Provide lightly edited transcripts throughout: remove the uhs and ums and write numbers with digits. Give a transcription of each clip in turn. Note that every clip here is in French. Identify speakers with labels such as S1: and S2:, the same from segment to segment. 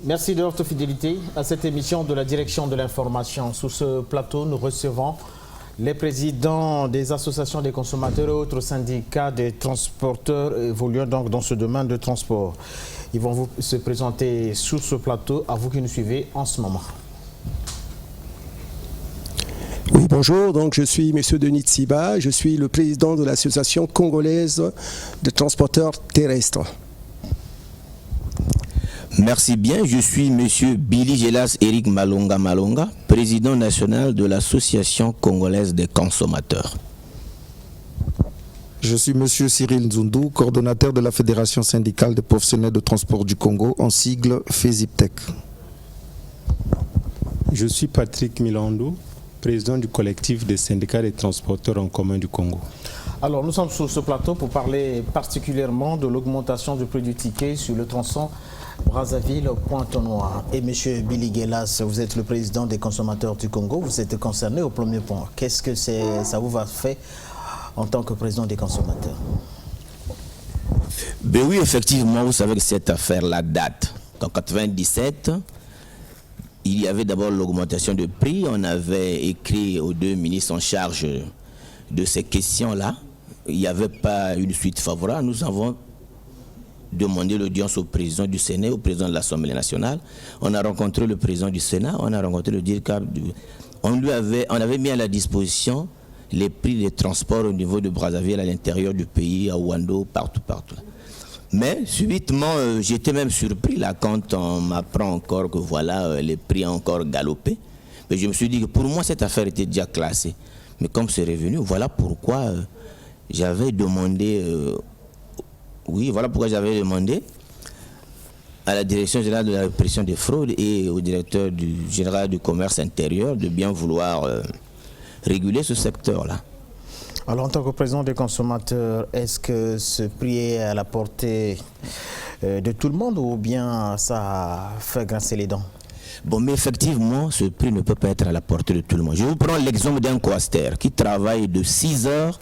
S1: Merci de votre fidélité à cette émission de la direction de l'information. Sur ce plateau, nous recevons les présidents des associations des consommateurs et autres syndicats des transporteurs évoluant donc dans ce domaine de transport. Ils vont se présenter sur ce plateau, à vous qui nous suivez en ce moment.
S2: Oui, bonjour, donc je suis M. Denis Tsiba, je suis le président de l'association congolaise de transporteurs terrestres.
S3: Merci bien, je suis M. Billy Gelas Eric Malonga, président national de l'association congolaise des consommateurs.
S4: Je suis M. Cyril Nzundu, coordonnateur de la Fédération syndicale des professionnels de transport du Congo, en sigle FESIPTEC.
S5: Je suis Patrick Milandou, président du collectif des syndicats des transporteurs en commun du Congo.
S1: Alors nous sommes sur ce plateau pour parler particulièrement de l'augmentation du prix du ticket sur le tronçon Brazzaville-Pointe-Noire. Et M. Billy Gelas, vous êtes le président des consommateurs du Congo, vous êtes concerné au premier point. Qu'est-ce que ça vous va faire en tant que président des consommateurs?
S3: Ben oui, effectivement, vous savez que cette affaire-là date. En 1997, il y avait d'abord l'augmentation de prix. On avait écrit aux deux ministres en charge de ces questions-là. Il n'y avait pas une suite favorable. Nous avons demandé l'audience au président du Sénat, au président de l'Assemblée nationale. On a rencontré le président du Sénat, on a rencontré le directeur. On avait mis à la disposition les prix des transports au niveau de Brazzaville, à l'intérieur du pays, à Ouando, partout. Mais subitement, j'étais même surpris là quand on m'apprend encore que voilà, les prix ont encore galopé. Mais je me suis dit que pour moi, cette affaire était déjà classée. Mais comme c'est revenu, voilà pourquoi j'avais demandé, à la direction générale de la répression des fraudes et au directeur général du commerce intérieur de bien vouloir réguler ce secteur-là.
S1: Alors en tant que président des consommateurs, est-ce que ce prix est à la portée de tout le monde ou bien ça fait grincer les dents?
S3: Bon, mais effectivement, ce prix ne peut pas être à la portée de tout le monde. Je vous prends l'exemple d'un coaster qui travaille de 6h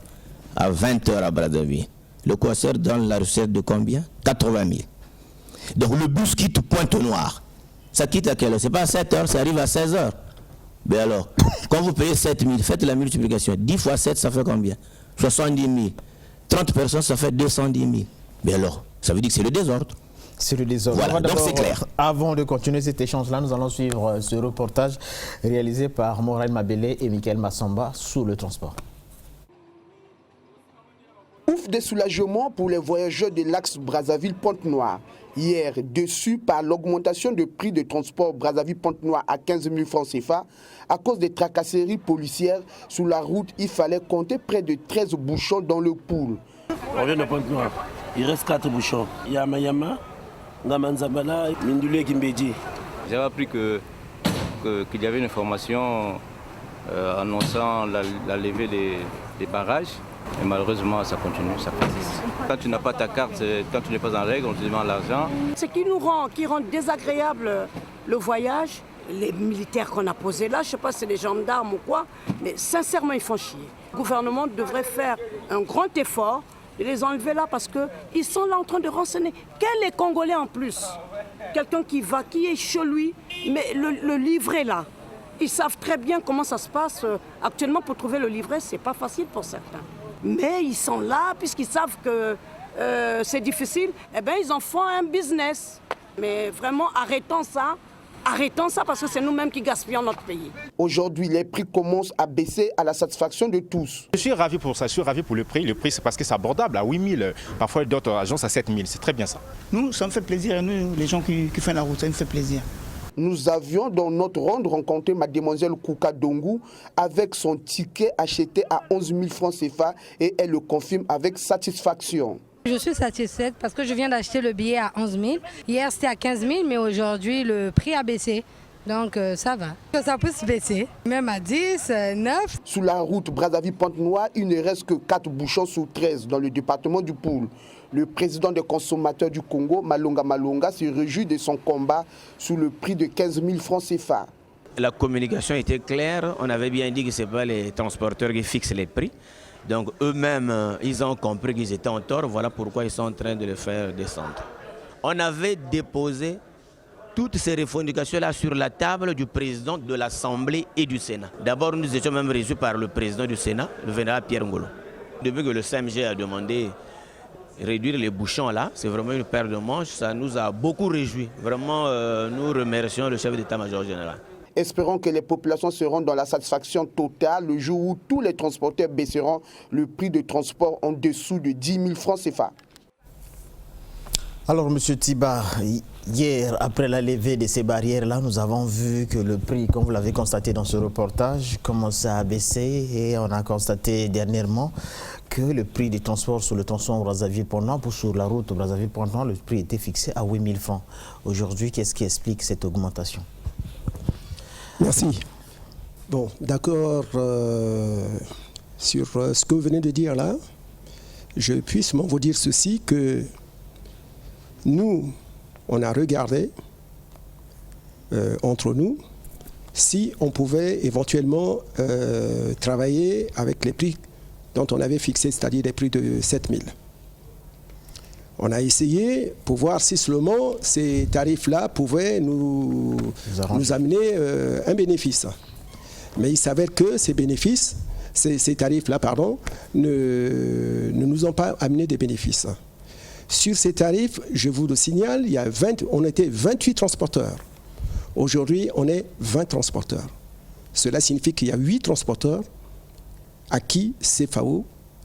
S3: à 20h à Brazzaville. Le coaster donne la recette de combien? 80 000. Donc le bus quitte Pointe-Noire. Ça quitte à quelle heure? C'est pas à 7h, ça arrive à 16h. Mais alors, quand vous payez 7 000, faites la multiplication. 10 fois 7, ça fait combien? 70 000. 30 personnes, ça fait 210 000. Mais alors, ça veut dire que c'est le désordre.
S1: C'est le désordre.
S3: Voilà, donc c'est clair.
S1: Avant de continuer cet échange-là, nous allons suivre ce reportage réalisé par Morel Mabélé et Michael Massamba sur le transport.
S6: Ouf de soulagement pour les voyageurs de l'axe Brazzaville-Pointe-Noire. Hier, déçus par l'augmentation de prix de transport Brazzaville-Pointe-Noire à 15 000 francs CFA, à cause des tracasseries policières sur la route, il fallait compter près de 13 bouchons dans le pool.
S7: On vient de Pointe-Noire, il reste 4 bouchons. Yama, Ngamanzabala, Mindulé, Kimbedji.
S8: J'avais appris qu'il y avait une information annonçant la levée des barrages. Et malheureusement, ça continue, ça persiste. Quand tu n'as pas ta carte, quand tu n'es pas en règle, on te demande l'argent.
S9: Ce qui rend désagréable le voyage, les militaires qu'on a posés là, je ne sais pas si c'est les gendarmes ou quoi, mais sincèrement, ils font chier. Le gouvernement devrait faire un grand effort de les enlever là parce qu'ils sont là en train de renseigner. Quel est Congolais en plus? Quelqu'un qui est chez lui, mais le livret là. Ils savent très bien comment ça se passe. Actuellement, pour trouver le livret, ce n'est pas facile pour certains. Mais ils sont là, puisqu'ils savent que c'est difficile, eh bien, ils en font un business. Mais vraiment, arrêtons ça parce que c'est nous-mêmes qui gaspillons notre pays.
S6: Aujourd'hui, les prix commencent à baisser à la satisfaction de tous.
S10: Je suis ravi pour ça, je suis ravi pour le prix. Le prix, c'est parce que c'est abordable à 8 000, parfois d'autres agences à 7 000. C'est très bien ça.
S11: Nous, ça me fait plaisir. Nous, les gens qui font la route, ça me fait plaisir.
S6: Nous avions dans notre ronde rencontré mademoiselle Kouka Dongou avec son ticket acheté à 11 000 francs CFA et elle le confirme avec satisfaction.
S12: Je suis satisfaite parce que je viens d'acheter le billet à 11 000. Hier c'était à 15 000 mais aujourd'hui le prix a baissé. Donc ça va. Ça peut se baisser, même à 10, 9.
S6: Sur la route Brazzaville-Pointe-Noire, il ne reste que 4 bouchons sur 13 dans le département du Poul. Le président des consommateurs du Congo, Malonga, se réjouit de son combat sur le prix de 15 000 francs CFA.
S3: La communication était claire. On avait bien dit que ce n'est pas les transporteurs qui fixent les prix. Donc eux-mêmes, ils ont compris qu'ils étaient en tort. Voilà pourquoi ils sont en train de le faire descendre. On avait déposé toutes ces revendications-là sur la table du président de l'Assemblée et du Sénat. D'abord, nous étions même reçus par le président du Sénat, le vénérable Pierre Ngolo. Depuis que le CMG a demandé réduire les bouchons là, c'est vraiment une paire de manches, ça nous a beaucoup réjouis. Vraiment, nous remercions le chef d'état-major général.
S6: Espérons que les populations seront dans la satisfaction totale le jour où tous les transporteurs baisseront le prix de transport en dessous de 10 000 francs CFA.
S1: Alors, M. Tiba, hier, après la levée de ces barrières-là, nous avons vu que le prix, comme vous l'avez constaté dans ce reportage, commençait à baisser et on a constaté dernièrement que le prix du transport sur le tronçon Brazzaville-Pont-Noir, sur la route Brazzaville-Pont-Noir, le prix était fixé à 8 000 francs. Aujourd'hui, qu'est-ce qui explique cette augmentation?
S2: Merci. Bon, d'accord sur ce que vous venez de dire là, je puis seulement vous dire ceci, que nous, on a regardé entre nous si on pouvait éventuellement travailler avec les prix dont on avait fixé, c'est-à-dire les prix de 7 000. On a essayé pour voir si seulement ces tarifs-là pouvaient nous amener un bénéfice. Mais il s'avère que ces bénéfices, ces tarifs-là, pardon, ne nous ont pas amené des bénéfices. Sur ces tarifs, je vous le signale, on était 28 transporteurs. Aujourd'hui, on est 20 transporteurs. Cela signifie qu'il y a 8 transporteurs à qui CFAO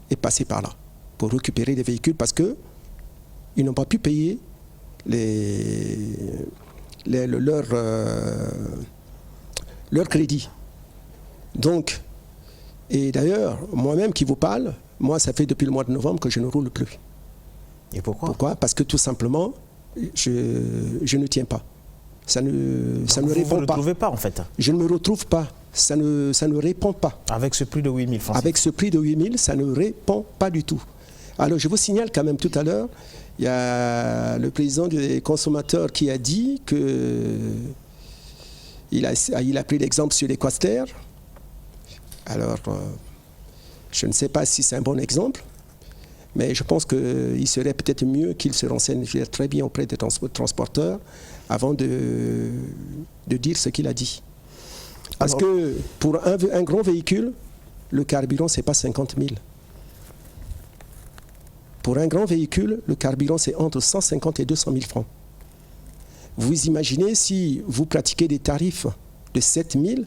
S2: est passé par là pour récupérer les véhicules parce qu'ils n'ont pas pu payer leur crédit. Donc, et d'ailleurs, moi-même qui vous parle, moi, ça fait depuis le mois de novembre que je ne roule plus.
S1: Et pourquoi?
S2: Pourquoi? Parce que tout simplement, je ne tiens pas. Ça ne répond pas. Vous ne
S1: retrouvez pas en fait?
S2: Je ne me retrouve pas. Ça ne répond pas.
S1: Avec ce prix de 8 000 francs? Avec
S2: ce prix de 8 000, ça ne répond pas du tout. Alors je vous signale quand même tout à l'heure, il y a le président des consommateurs qui a dit qu'il a pris l'exemple sur les quasters. Alors, je ne sais pas si c'est un bon exemple, mais je pense qu'il serait peut-être mieux qu'il se renseigne très bien auprès des transporteurs avant de dire ce qu'il a dit. Parce que pour un grand véhicule, le carburant, ce n'est pas 50 000. Pour un grand véhicule, le carburant, c'est entre 150 et 200 000 francs. Vous imaginez si vous pratiquez des tarifs de 7 000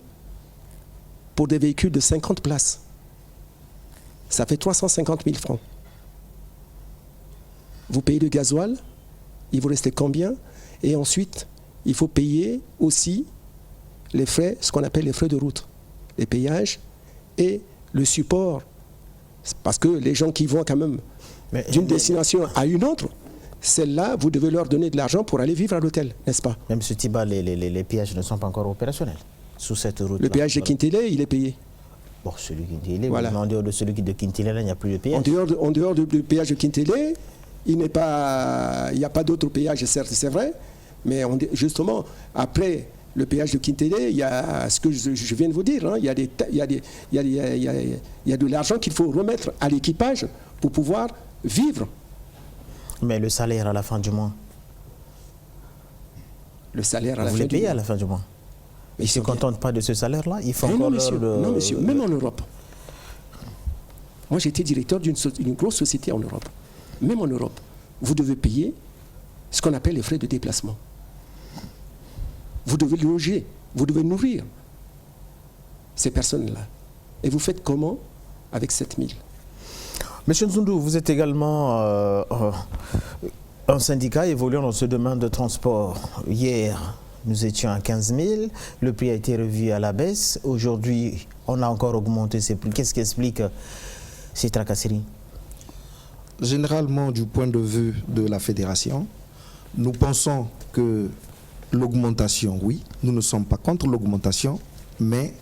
S2: pour des véhicules de 50 places. Ça fait 350 000 francs. Vous payez le gasoil, il vous reste combien? Et ensuite, il faut payer aussi les frais, ce qu'on appelle les frais de route, les péages et le support. Parce que les gens qui vont quand même d'une destination à une autre, celle-là, vous devez leur donner de l'argent pour aller vivre à l'hôtel, n'est-ce pas?
S1: Même M. Tiba, les péages ne sont pas encore opérationnels sous cette route.
S2: Le péage de Kintélé, il est payé.
S1: Bon, celui de Kintélé,
S2: voilà.
S1: En dehors de celui de Kintélé, là, il n'y a plus de péage.
S2: En dehors du péage de Kintélé, il n'y a pas d'autres péages, certes, c'est vrai, mais justement, après le péage de Kintélé, il y a ce que je viens de vous dire, hein, il y a de l'argent qu'il faut remettre à l'équipage pour pouvoir vivre.
S1: Mais le salaire à la fin du mois?
S2: Le salaire à la fin du mois.
S1: Vous les payez à la fin du mois? Ils ne se contentent pas de ce salaire-là? Il faut encore
S2: non, monsieur, même en Europe. Moi, j'étais directeur d'une grosse société en Europe. Même en Europe, vous devez payer ce qu'on appelle les frais de déplacement. Vous devez loger, vous devez nourrir ces personnes-là. Et vous faites comment avec 7 000?
S1: Monsieur Nzundu, vous êtes également un syndicat évoluant dans ce domaine de transport. Hier, nous étions à 15 000, le prix a été revu à la baisse. Aujourd'hui, on a encore augmenté ces prix. Qu'est-ce qui explique ces tracasseries?
S4: Généralement, du point de vue de la fédération, nous pensons que l'augmentation, oui, nous ne sommes pas contre l'augmentation, mais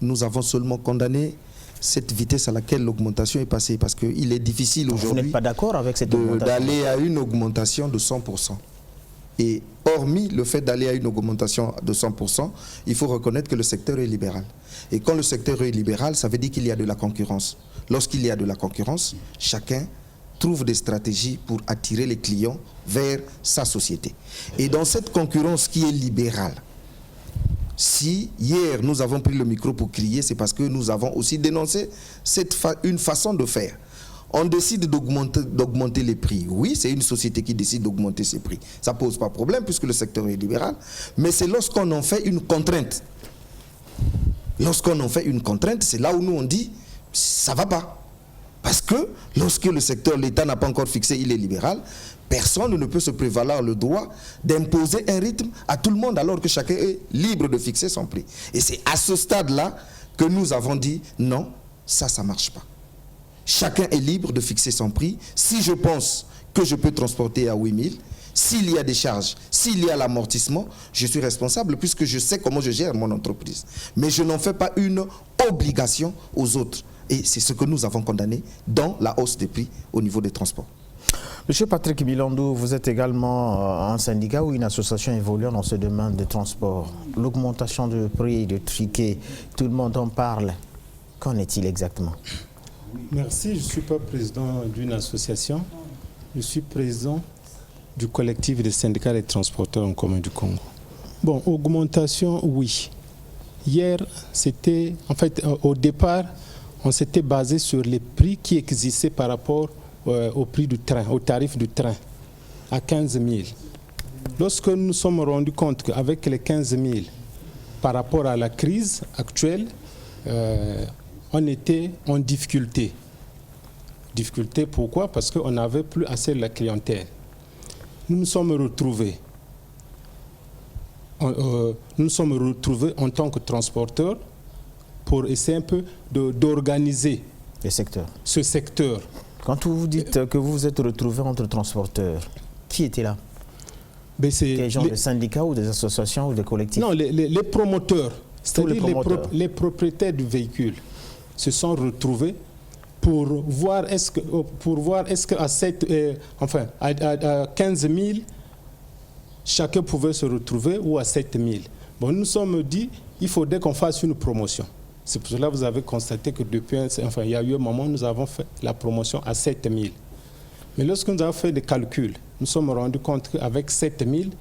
S4: nous avons seulement condamné cette vitesse à laquelle l'augmentation est passée, parce qu'il est difficile aujourd'hui.
S1: Vous n'êtes pas d'accord avec cette augmentation?
S4: D'aller à une augmentation de 100%. Et hormis le fait d'aller à une augmentation de 100%, il faut reconnaître que le secteur est libéral. Et quand le secteur est libéral, ça veut dire qu'il y a de la concurrence. Lorsqu'il y a de la concurrence, chacun trouve des stratégies pour attirer les clients vers sa société. Et dans cette concurrence qui est libérale, si hier nous avons pris le micro pour crier, c'est parce que nous avons aussi dénoncé une façon de faire. On décide d'augmenter les prix. Oui, c'est une société qui décide d'augmenter ses prix. Ça ne pose pas de problème puisque le secteur est libéral. Mais c'est lorsqu'on en fait une contrainte. Lorsqu'on en fait une contrainte, c'est là où nous on dit ça ne va pas. Parce que lorsque le secteur, l'État n'a pas encore fixé, il est libéral, personne ne peut se prévaloir le droit d'imposer un rythme à tout le monde alors que chacun est libre de fixer son prix. Et c'est à ce stade-là que nous avons dit non, ça ne marche pas. Chacun est libre de fixer son prix. Si je pense que je peux transporter à 8 000, s'il y a des charges, s'il y a l'amortissement, je suis responsable puisque je sais comment je gère mon entreprise. Mais je n'en fais pas une obligation aux autres. Et c'est ce que nous avons condamné dans la hausse des prix au niveau des transports.
S1: Monsieur Patrick Bilandou, vous êtes également un syndicat ou une association évoluant dans ce domaine de transport. L'augmentation de prix, de tickets, tout le monde en parle. Qu'en est-il exactement?
S5: Merci, je ne suis pas président d'une association, je suis président du collectif des syndicats des transporteurs en commun du Congo. Bon, augmentation, oui. Hier, c'était, en fait, au départ, on s'était basé sur les prix qui existaient par rapport au prix du train, au tarif du train, à 15 000. Lorsque nous nous sommes rendus compte qu'avec les 15 000, par rapport à la crise actuelle, on était en difficulté. Difficulté pourquoi? Parce qu'on n'avait plus assez de la clientèle. Nous nous sommes retrouvés. Nous nous sommes retrouvés en tant que transporteurs pour essayer un peu d'organiser ce secteur.
S1: Quand vous dites que vous vous êtes retrouvés entre transporteurs, qui était là? Des gens des syndicats ou des associations ou des collectifs?
S5: Non, les promoteurs, c'est-à-dire les propriétaires du véhicule se sont retrouvés pour voir est-ce qu'à à 15 000, chacun pouvait se retrouver ou à 7 000. Bon, nous nous sommes dit il faudrait qu'on fasse une promotion. C'est pour cela que vous avez constaté que depuis, il y a eu un moment où nous avons fait la promotion à 7 000. Mais lorsque nous avons fait des calculs, nous nous sommes rendus compte qu'avec 7 000,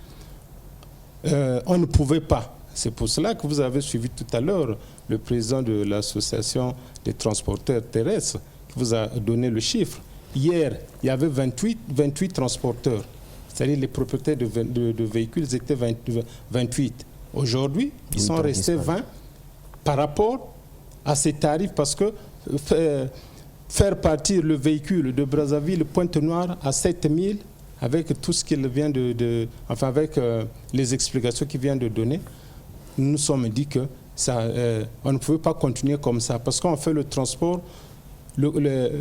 S5: on ne pouvait pas. C'est pour cela que vous avez suivi tout à l'heure le président de l'association des transporteurs terrestres qui vous a donné le chiffre. Hier, il y avait 28 transporteurs, c'est-à-dire les propriétaires de véhicules étaient 28. Aujourd'hui, ils sont restés 20 par rapport à ces tarifs parce que faire partir le véhicule de Brazzaville, Pointe-Noire à 7 000 avec tout ce qu'il vient avec les explications qu'il vient de donner, nous nous sommes dit que on ne pouvait pas continuer comme ça parce qu'on fait le transport,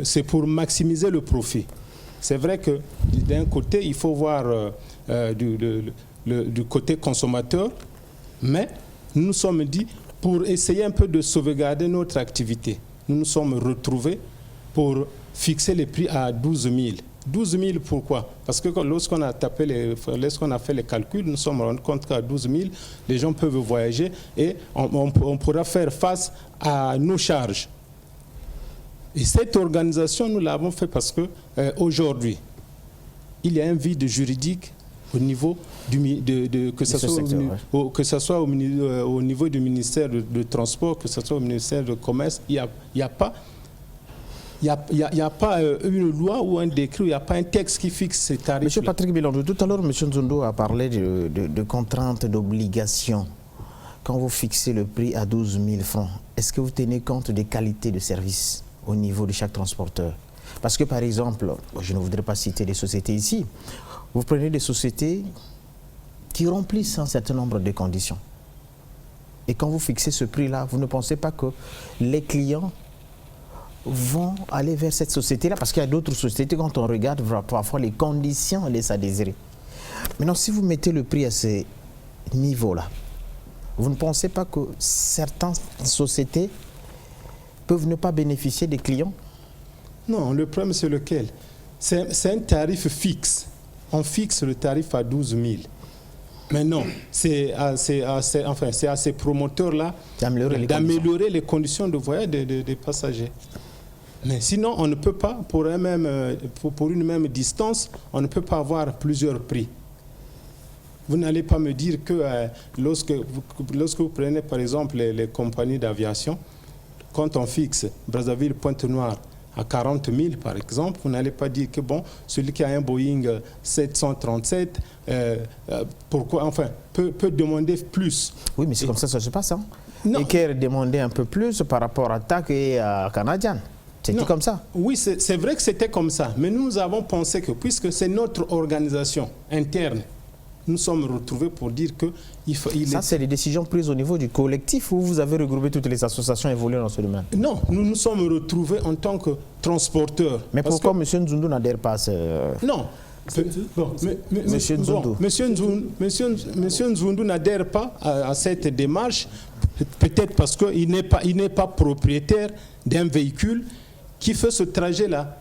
S5: c'est pour maximiser le profit. C'est vrai que d'un côté, il faut voir du côté consommateur, mais nous nous sommes dit, pour essayer un peu de sauvegarder notre activité, nous nous sommes retrouvés pour fixer les prix à 12 000. 12 000, pourquoi? Parce que lorsqu'on a fait les calculs, nous nous sommes rendus compte qu'à 12 000, les gens peuvent voyager et on pourra faire face à nos charges. Et cette organisation, nous l'avons fait parce que aujourd'hui, il y a un vide juridique au niveau que ce soit au niveau du ministère de Transport, que ce soit au ministère de Commerce, il n'y a pas une loi ou un décret, il n'y a pas un texte qui fixe ces tarifs.
S1: Monsieur Patrick Bilandou, tout à l'heure, M. Nzondo a parlé de contraintes, d'obligations. Quand vous fixez le prix à 12 000 francs, est-ce que vous tenez compte des qualités de service au niveau de chaque transporteur? Parce que, par exemple, je ne voudrais pas citer des sociétés ici, vous prenez des sociétés qui remplissent un certain nombre de conditions. Et quand vous fixez ce prix-là, vous ne pensez pas que les clients vont aller vers cette société-là? Parce qu'il y a d'autres sociétés, quand on regarde, parfois les conditions laissent à désirer. Maintenant, si vous mettez le prix à ces niveaux-là, vous ne pensez pas que certaines sociétés peuvent ne pas bénéficier des clients?
S5: Non, le problème c'est lequel? C'est un tarif fixe. On fixe le tarif à 12 000. Mais non, c'est à ces promoteurs-là d'améliorer les conditions de voyage des passagers. Mais sinon, on ne peut pas, pour une même distance, on ne peut pas avoir plusieurs prix. Vous n'allez pas me dire que lorsque vous prenez par exemple les compagnies d'aviation, quand on fixe Brazzaville-Pointe-Noire à 40 000 par exemple, vous n'allez pas dire que bon, celui qui a un Boeing 737 peut demander plus.
S1: Oui, mais c'est comme ça que ça se passe. Hein?
S5: Non.
S1: Et qui demandait un peu plus par rapport à TAC et à Canadian. C'était comme ça.
S5: Oui, c'est vrai que c'était comme ça. Mais nous avons pensé que puisque c'est notre organisation interne, nous sommes retrouvés pour dire que
S1: ça, c'est les décisions prises au niveau du collectif ou vous avez regroupé toutes les associations évoluant dans ce domaine?
S5: Non, nous nous sommes retrouvés en tant que transporteurs.
S1: Mais pourquoi M. Nzundu n'adhère pas à ce...
S5: Non. Monsieur Nzundu n'adhère pas à cette démarche, peut-être parce qu'il n'est pas propriétaire d'un véhicule qui fait ce trajet-là.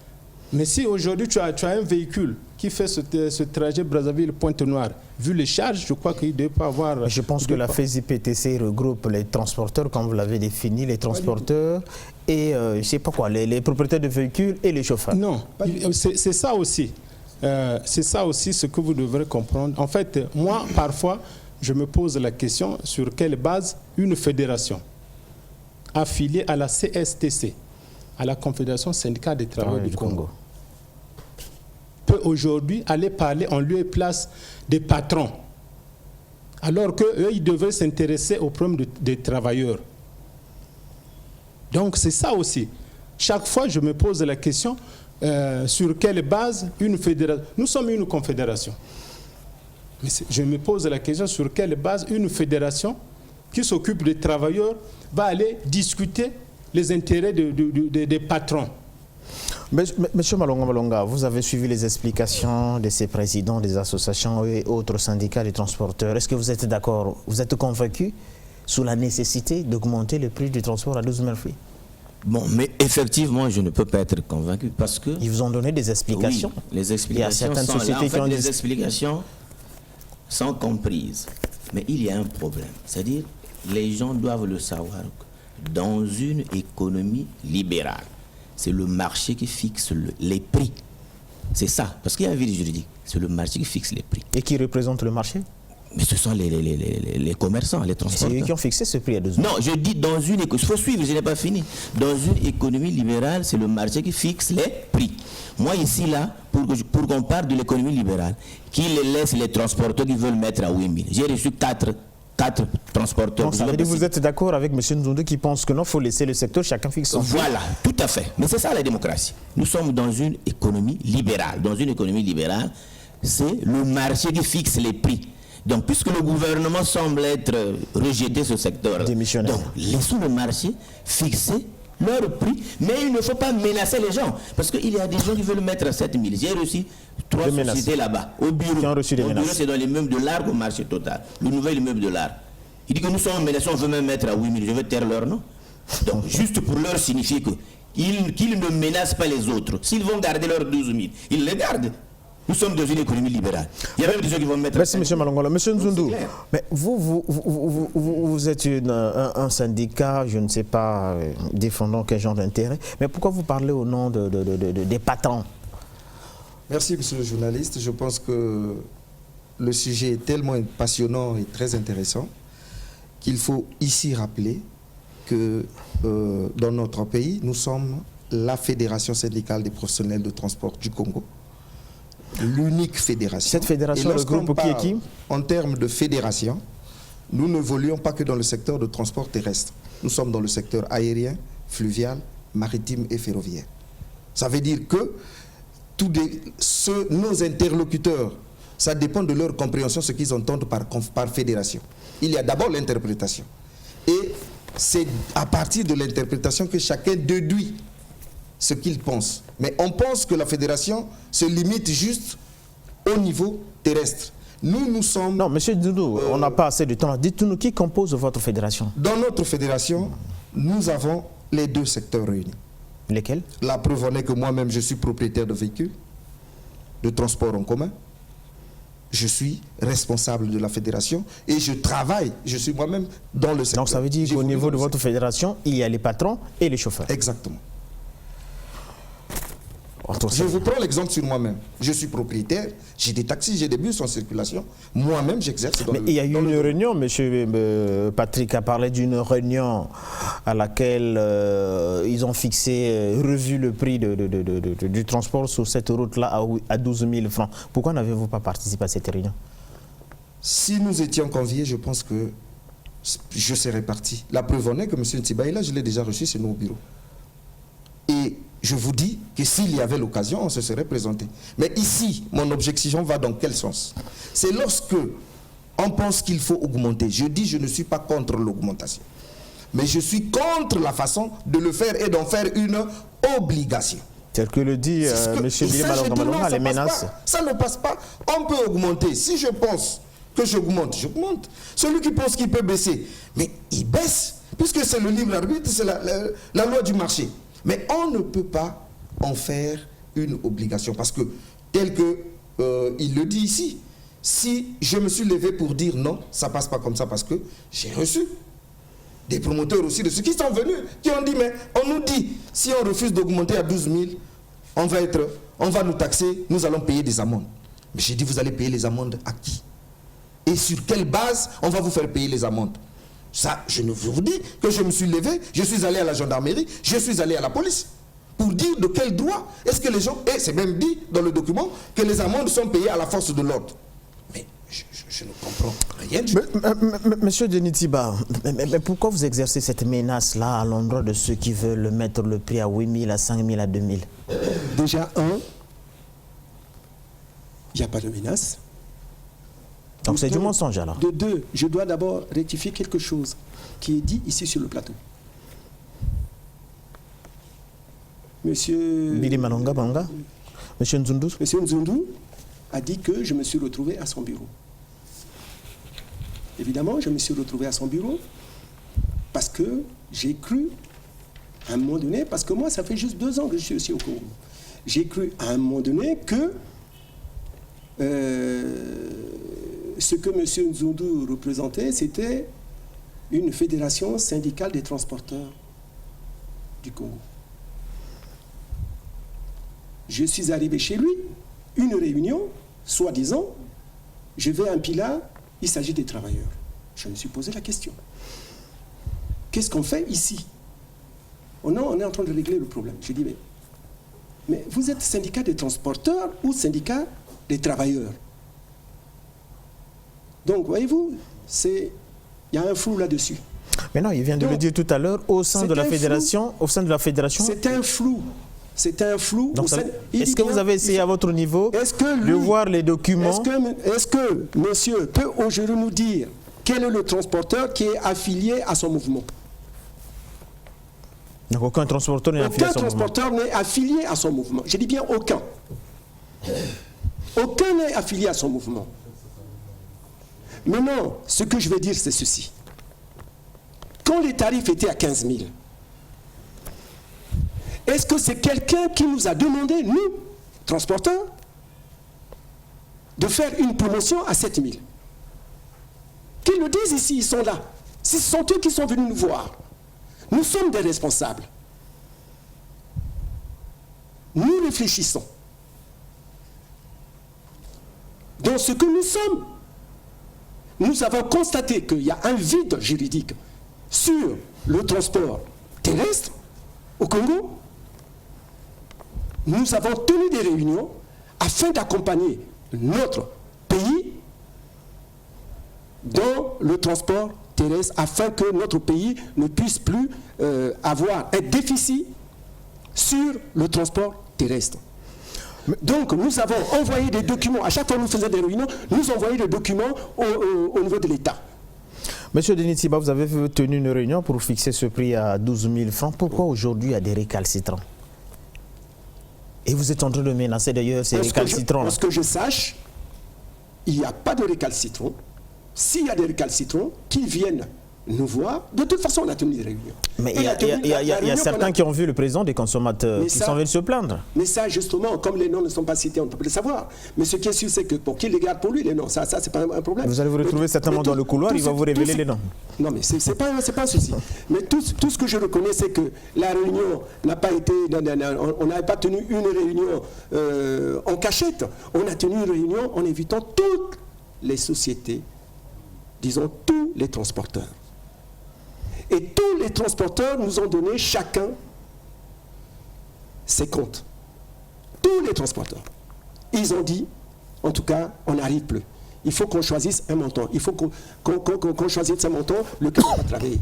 S5: Mais si aujourd'hui tu as un véhicule qui fait ce trajet Brazzaville-Pointe-Noire, vu les charges, je crois qu'il ne doit pas avoir...
S1: Je pense que la FESI-PTC regroupe les transporteurs, comme vous l'avez défini, les transporteurs et je ne sais pas quoi, les propriétaires de véhicules et les chauffeurs.
S5: Non, c'est ça aussi. C'est ça aussi ce que vous devrez comprendre. En fait, moi, parfois, je me pose la question sur quelle base une fédération affiliée à la CSTC, à la Confédération syndicale des travailleurs du Congo, peut aujourd'hui aller parler en lieu et place des patrons, alors qu'eux, ils devraient s'intéresser aux problèmes des travailleurs. Donc c'est ça aussi. Chaque fois, je me pose la question, sur quelle base une fédération... Nous sommes une confédération. Mais je me pose la question sur quelle base une fédération qui s'occupe des travailleurs va aller discuter les intérêts des patrons.
S1: Monsieur Malonga, vous avez suivi les explications de ces présidents des associations et autres syndicats des transporteurs. Est-ce que vous êtes d'accord, vous êtes convaincu sur la nécessité d'augmenter le prix du transport à 12 000 francs?
S3: Bon, mais effectivement, je ne peux pas être convaincu parce que...
S1: Ils vous ont donné des explications.
S3: Oui, les explications
S1: il y a certaines
S3: sont
S1: sociétés
S3: là. En fait,
S1: qui ont
S3: les explications sont comprises. Mais il y a un problème. C'est-à-dire, les gens doivent le savoir. Dans une économie libérale, c'est le marché qui fixe les prix. C'est ça, parce qu'il y a un vide juridique. C'est le marché qui fixe les prix.
S1: Et qui représente le marché?
S3: Mais ce sont les commerçants, les transporteurs.
S1: C'est eux qui ont fixé ce prix à 12 000.
S3: Non, je dis dans une économie, il faut suivre, je n'ai pas fini. Dans une économie libérale, c'est le marché qui fixe les prix. Moi ici, là, pour qu'on parle de l'économie libérale, qui laisse les transporteurs qui veulent mettre à 8 000. J'ai reçu 4 transporteurs.
S1: Donc ça veut dire que vous êtes d'accord avec M. Nzundu qui pense que non, il faut laisser le secteur, chacun fixe son prix.
S3: Voilà, tout à fait. Mais c'est ça la démocratie. Nous sommes dans une économie libérale. Dans une économie libérale, c'est le marché qui fixe les prix. Donc, puisque le gouvernement semble être rejeté ce secteur, donc laissons le marché fixer leur prix, mais il ne faut pas menacer les gens, parce qu'il y a des gens qui veulent mettre à 7 000. J'ai reçu 3 sociétés là-bas, au bureau. C'est dans l'immeuble de l'art au marché total, le nouvel immeuble de l'art. Il dit que nous sommes menacés, on veut même mettre à 8 000, je veux taire leur nom. Donc, juste pour leur signifier qu'ils ne menacent pas les autres. S'ils vont garder leurs 12 000, ils les gardent. Nous sommes dans une économie libérale. Il y a même des gens qui vont mettre...
S1: Merci, M. Malongola. M. Nzundu, mais vous êtes un syndicat, je ne sais pas, défendant quel genre d'intérêt, mais pourquoi vous parlez au nom des patrons?
S4: Merci, monsieur le journaliste. Je pense que le sujet est tellement passionnant et très intéressant qu'il faut ici rappeler que dans notre pays, nous sommes la Fédération syndicale des professionnels de transport du Congo. L'unique fédération.
S1: Cette fédération regroupe qui?
S4: En termes de fédération, nous n'évoluons pas que dans le secteur de transport terrestre. Nous sommes dans le secteur aérien, fluvial, maritime et ferroviaire. Ça veut dire que nos interlocuteurs, ça dépend de leur compréhension, ce qu'ils entendent par fédération. Il y a d'abord l'interprétation. Et c'est à partir de l'interprétation que chacun déduit ce qu'il pense. Mais on pense que la fédération se limite juste au niveau terrestre. Nous sommes...
S1: Non, monsieur Doudou, on n'a pas assez de temps. Dites-nous qui compose votre fédération?
S4: Dans notre fédération, nous avons les 2 secteurs réunis.
S1: Lesquels?
S4: La preuve en est que moi-même, je suis propriétaire de véhicules, de transport en commun. Je suis responsable de la fédération et je travaille, je suis moi-même dans le secteur.
S1: Donc ça veut dire qu'au niveau de votre fédération, il y a les patrons et les chauffeurs.
S4: Exactement. Je vous prends l'exemple sur moi-même. Je suis propriétaire, j'ai des taxis, j'ai des bus en circulation. Moi-même, j'exerce dans
S1: Mais il y a eu une réunion, M. Patrick a parlé d'une réunion à laquelle ils ont fixé, revu le prix du transport sur cette route-là à 12 000 francs. Pourquoi n'avez-vous pas participé à cette réunion?
S4: Si nous étions conviés, je pense que je serais parti. La preuve en est que M. Ntiba est là, je l'ai déjà reçu chez nous au bureau. Et je vous dis que s'il y avait l'occasion, on se serait présenté. Mais ici, mon objection va dans quel sens? C'est lorsque on pense qu'il faut augmenter. Je dis, je ne suis pas contre l'augmentation. Mais je suis contre la façon de le faire et d'en faire une obligation.
S1: Tel que le dit M. Billy Malonga, les menaces.
S4: Ça ne passe pas. On peut augmenter. Si je pense que j'augmente, j'augmente. Celui qui pense qu'il peut baisser, mais il baisse, puisque c'est le libre arbitre, c'est la loi du marché. Mais on ne peut pas en faire une obligation, parce que, tel que il le dit ici, si je me suis levé pour dire non, ça passe pas comme ça, parce que j'ai reçu des promoteurs aussi de ceux qui sont venus, qui ont dit, mais on nous dit, si on refuse d'augmenter à 12 000, on va nous taxer, nous allons payer des amendes. Mais j'ai dit, vous allez payer les amendes à qui? Et sur quelle base on va vous faire payer les amendes? Ça, je ne vous dis que je me suis levé, je suis allé à la gendarmerie, je suis allé à la police pour dire de quel droit est-ce que les gens... Et c'est même dit dans le document que les amendes sont payées à la force de l'ordre. Mais je ne comprends rien du tout.
S1: Monsieur Denis Ntiba, mais pourquoi vous exercez cette menace-là à l'endroit de ceux qui veulent mettre le prix à 8 000, à 5 000, à 2 000?
S2: Déjà, il n'y a pas de menace.
S1: Donc c'est du mensonge alors.
S2: De deux, je dois d'abord rectifier quelque chose qui est dit ici sur le plateau. Monsieur...
S1: Billy Malonga Banga, Monsieur Nzundu.
S2: Monsieur Nzundu a dit que je me suis retrouvé à son bureau. Évidemment, je me suis retrouvé à son bureau parce que j'ai cru, à un moment donné, parce que moi, ça fait juste 2 ans que je suis aussi au Congo. J'ai cru à un moment donné que ce que M. Nzundu représentait, c'était une fédération syndicale des transporteurs du Congo. Je suis arrivé chez lui, une réunion, soi-disant, je vais à un Pilat, il s'agit des travailleurs. Je me suis posé la question. Qu'est-ce qu'on fait ici? On est en train de régler le problème. Je dis, mais vous êtes syndicat des transporteurs ou syndicat des travailleurs? Donc, voyez-vous, il y a un flou là-dessus.
S1: Mais non, il vient de le dire tout à l'heure, au sein de la fédération.
S2: C'est un flou. C'est un flou.
S1: Est-ce que vous avez essayé à votre niveau de voir les documents?
S2: Est-ce que monsieur peut aujourd'hui nous dire quel est le transporteur qui est affilié à son mouvement?
S1: Donc aucun transporteur n'est affilié à son mouvement.
S2: Aucun transporteur n'est affilié à son mouvement. Je dis bien aucun. Aucun n'est affilié à son mouvement. Maintenant, ce que je vais dire, c'est ceci. Quand les tarifs étaient à 15 000, est-ce que c'est quelqu'un qui nous a demandé, nous, transporteurs, de faire une promotion à 7 000? Qu'ils le disent ici, ils sont là. Ce sont eux qui sont venus nous voir. Nous sommes des responsables. Nous réfléchissons. Dans ce que nous sommes, nous avons constaté qu'il y a un vide juridique sur le transport terrestre au Congo. Nous avons tenu des réunions afin d'accompagner notre pays dans le transport terrestre, afin que notre pays ne puisse plus avoir un déficit sur le transport terrestre. Donc nous avons envoyé des documents, à chaque fois que nous faisions des réunions, nous envoyons des documents au niveau de l'État.
S1: Monsieur Denis Ntiba, vous avez tenu une réunion pour fixer ce prix à 12 000 francs. Pourquoi aujourd'hui il y a des récalcitrants? Et vous êtes en train de menacer d'ailleurs ces récalcitrants.
S2: Parce que je sache, il n'y a pas de récalcitrants. S'il y a des récalcitrants, qu'ils viennent nous voir. De toute façon, on a tenu des réunions.
S1: Mais il y a certains qui ont vu le président des consommateurs qui sont venus se plaindre.
S2: Mais ça, justement, comme les noms ne sont pas cités, on ne peut pas le savoir. Mais ce qui est sûr, c'est que pour qu'il les garde pour lui, les noms, ça c'est pas un problème.
S1: Vous allez vous retrouver certainement dans le couloir, il va vous révéler les noms.
S2: Non, mais c'est pas un souci. Mais tout ce que je reconnais, c'est que la réunion n'a pas été... On n'avait pas tenu une réunion en cachette. On a tenu une réunion en invitant toutes les sociétés, disons tous les transporteurs. Et tous les transporteurs nous ont donné chacun ses comptes. Tous les transporteurs. Ils ont dit, en tout cas, on n'arrive plus. Il faut qu'on choisisse un montant. Il faut qu'on choisisse un montant, lequel on va travailler.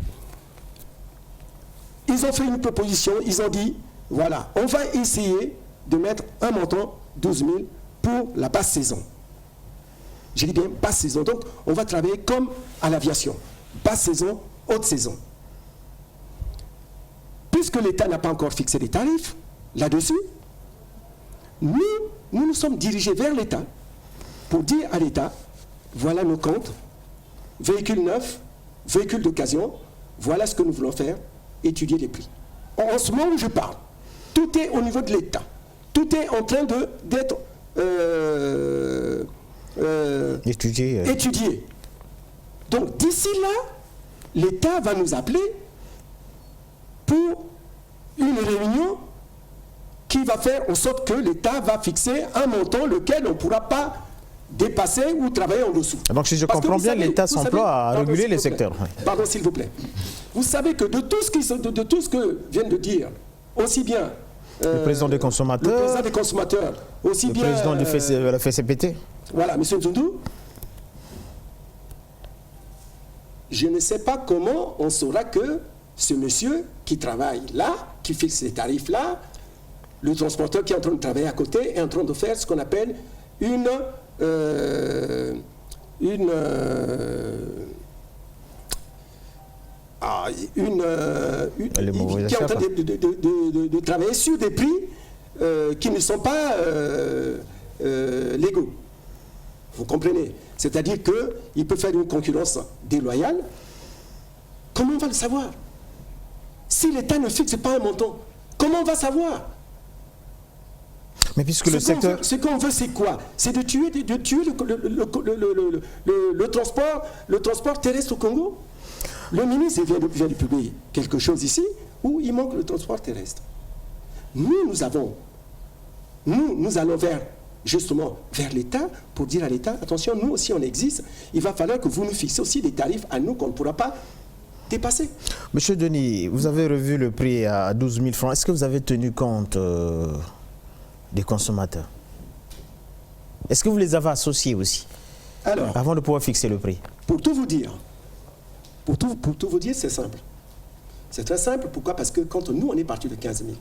S2: Ils ont fait une proposition, ils ont dit, voilà, on va essayer de mettre un montant, 12 000, pour la basse saison. Je dis bien basse saison. Donc, on va travailler comme à l'aviation. Basse saison, haute saison. Puisque l'État n'a pas encore fixé les tarifs là-dessus, nous sommes dirigés vers l'État pour dire à l'État, voilà nos comptes, véhicules neufs, véhicules d'occasion, voilà ce que nous voulons faire, étudier les prix. En ce moment où je parle, tout est au niveau de l'État. Tout est en train d'être étudié. Donc d'ici là, l'État va nous appeler pour une réunion qui va faire en sorte que l'État va fixer un montant lequel on ne pourra pas dépasser ou travailler en dessous.
S1: Donc si je comprends bien, l'État s'emploie à réguler les secteurs.
S2: Pardon, s'il vous plaît. Vous savez que de tout ce que viennent de dire, aussi bien
S1: le président des consommateurs,
S2: aussi
S1: le
S2: bien
S1: président de la FCPT.
S2: Voilà, M. Nzundu, je ne sais pas comment on saura que ce monsieur qui travaille là, qui fixe ces tarifs-là, le transporteur qui est en train de travailler à côté est en train de faire ce qu'on appelle qui est en train de travailler sur des prix qui ne sont pas légaux. Vous comprenez? C'est-à-dire qu'il peut faire une concurrence déloyale. Comment on va le savoir? Si l'État ne fixe pas un montant, comment on va savoir?
S1: Mais puisque le secteur...
S2: Ce qu'on veut, c'est quoi? C'est de tuer le transport terrestre au Congo. Le ministre vient de publier quelque chose ici où il manque le transport terrestre. Nous allons justement vers l'État pour dire à l'État, attention, nous aussi on existe, il va falloir que vous nous fixiez aussi des tarifs à nous qu'on ne pourra pas dépasser.
S1: Monsieur Denis, vous avez revu le prix à 12 000 francs. Est-ce que vous avez tenu compte des consommateurs? Est-ce que vous les avez associés aussi? Alors, avant de pouvoir fixer le prix?
S2: Pour tout vous dire, c'est simple. C'est très simple. Pourquoi? Parce que quand nous, on est parti de 15 000,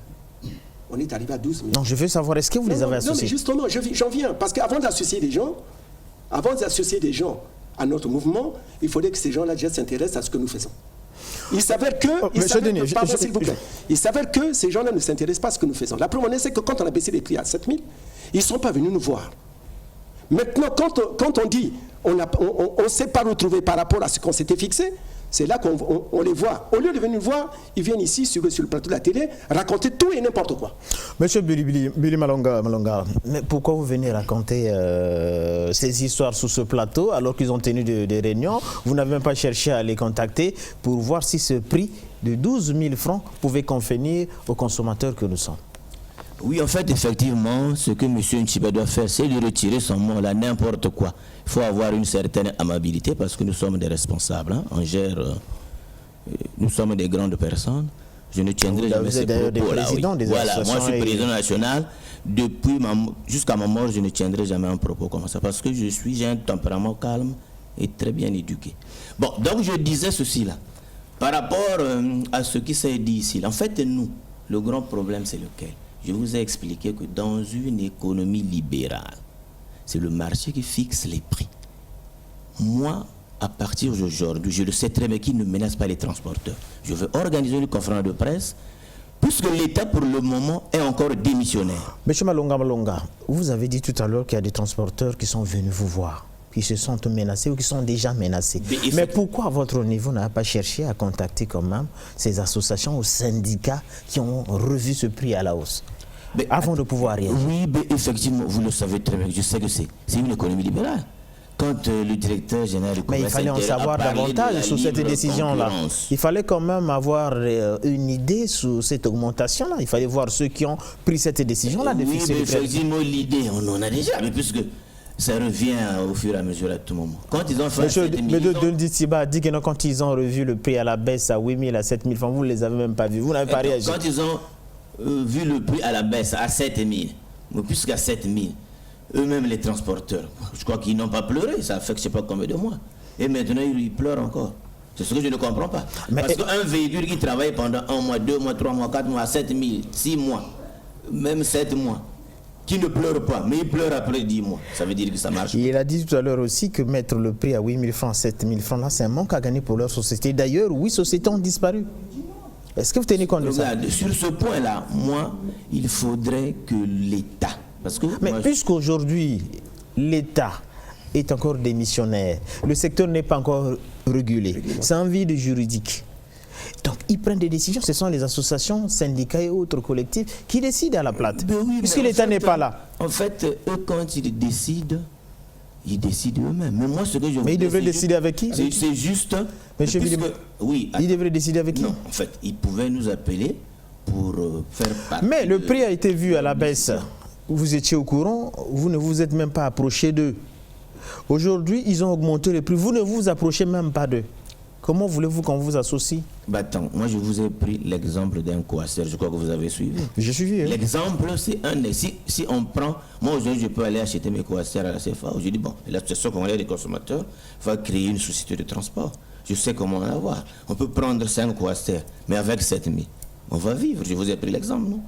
S2: on est arrivé à 12 000.
S1: Non, je veux savoir, est-ce que vous les avez associés?
S2: Non, mais justement, j'en viens. Parce qu'avant d'associer des gens, à notre mouvement, il faudrait que ces gens-là déjà s'intéressent à ce que nous faisons. Il s'avère que, il s'avère que ces gens-là ne s'intéressent pas à ce que nous faisons. La première, c'est que quand on a baissé les prix à 7 000, ils ne sont pas venus nous voir. Maintenant, quand on dit on ne s'est pas retrouvé par rapport à ce qu'on s'était fixé, c'est là qu'on les voit. Au lieu de venir nous voir, ils viennent ici sur le plateau de la télé raconter tout et n'importe quoi.
S1: Monsieur Billy Malonga, mais pourquoi vous venez raconter ces histoires sur ce plateau alors qu'ils ont tenu des réunions? Vous n'avez même pas cherché à les contacter pour voir si ce prix de 12 000 francs pouvait convenir aux consommateurs que nous sommes?
S3: Oui, en fait, effectivement, ce que M. Nchiba doit faire, c'est de retirer son mot là, n'importe quoi. Il faut avoir une certaine amabilité parce que nous sommes des responsables. Hein. On gère, nous sommes des grandes personnes. Je ne tiendrai jamais ces propos-là. Oui. Voilà, moi je suis président national. Jusqu'à ma mort, je ne tiendrai jamais un propos comme ça parce que j'ai un tempérament calme et très bien éduqué. Bon, donc je disais ceci là. Par rapport à ce qui s'est dit ici, en fait, nous, le grand problème, c'est lequel? Je vous ai expliqué que dans une économie libérale, c'est le marché qui fixe les prix. Moi, à partir d'aujourd'hui, je le sais très bien qu'il ne menace pas les transporteurs. Je veux organiser une conférence de presse, puisque l'État, pour le moment, est encore démissionnaire.
S1: Monsieur Malonga, vous avez dit tout à l'heure qu'il y a des transporteurs qui sont venus vous voir. qui se sentent menacés ou qui sont déjà menacés. Mais pourquoi, à votre niveau, n'avez pas cherché à contacter quand même ces associations ou syndicats qui ont revu ce prix à la hausse avant de pouvoir réagir?
S3: Oui, mais effectivement, vous le savez très bien, je sais que c'est une économie libérale. Quand le directeur général du commerce,
S1: mais il fallait en savoir davantage sur cette décision-là. Il fallait quand même avoir une idée sur cette augmentation-là. Il fallait voir ceux qui ont pris cette décision-là de fixer le prix.
S3: Effectivement, l'idée, on en a déjà, mais puisque ça revient au fur et à mesure à tout moment. Quand ils ont fait
S1: Monsieur Donditiba a dit que non, quand ils ont revu le prix à la baisse à 8 000 à 7 000 francs, vous ne les avez même pas vus, vous n'avez pas réagi.
S3: Quand ils ont vu le prix à la baisse à 7 000, mais plus qu'à 7 000, eux-mêmes les transporteurs, je crois qu'ils n'ont pas pleuré, ça fait que je ne sais pas combien de mois. Et maintenant, ils pleurent encore. C'est ce que je ne comprends pas. Parce qu'un véhicule qui travaille pendant 1 mois, 2 mois, 3 mois, 4 mois, 7 000, 6 mois, même 7 mois, qui ne pleure pas, mais il pleure après 10 mois. Ça veut dire que ça marche.
S1: Il a dit tout à l'heure aussi que mettre le prix à 8 000 francs, 7 000 francs, là, c'est un manque à gagner pour leur société. D'ailleurs, 8 sociétés ont disparu. Est-ce que vous tenez compte de ça?
S3: Sur ce point-là, moi, il faudrait que l'État...
S1: Mais puisqu'aujourd'hui, l'État est encore démissionnaire, le secteur n'est pas encore régulé, c'est un vide juridique. Donc, ils prennent des décisions. Ce sont les associations, syndicats et autres collectifs qui décident à la plate. Puisque l'État n'est pas là.
S3: En fait, eux, quand ils décident eux-mêmes. Mais moi, ce que je...
S1: Mais ils devraient décider avec qui?
S3: C'est juste...
S1: Monsieur oui. Ils devraient décider avec qui?
S3: Non, en fait, ils pouvaient nous appeler pour faire partie...
S1: Mais le prix a été vu à la baisse. Vous étiez au courant, vous ne vous êtes même pas approché d'eux. Aujourd'hui, ils ont augmenté le prix. Vous ne vous approchez même pas d'eux. Comment voulez-vous qu'on vous associe?
S3: Attends, moi je vous ai pris l'exemple d'un coiffeur, je crois que vous avez suivi.
S1: J'ai suivi.
S3: L'exemple, c'est un... Si on prend... Moi aujourd'hui, je peux aller acheter mes coiffeurs à la CFA. Je dis, bon, l'association congolaise des consommateurs va créer une société de transport. Je sais comment en avoir. On peut prendre 5 coiffeurs, mais avec 7 000. On va vivre, je vous ai pris l'exemple, non?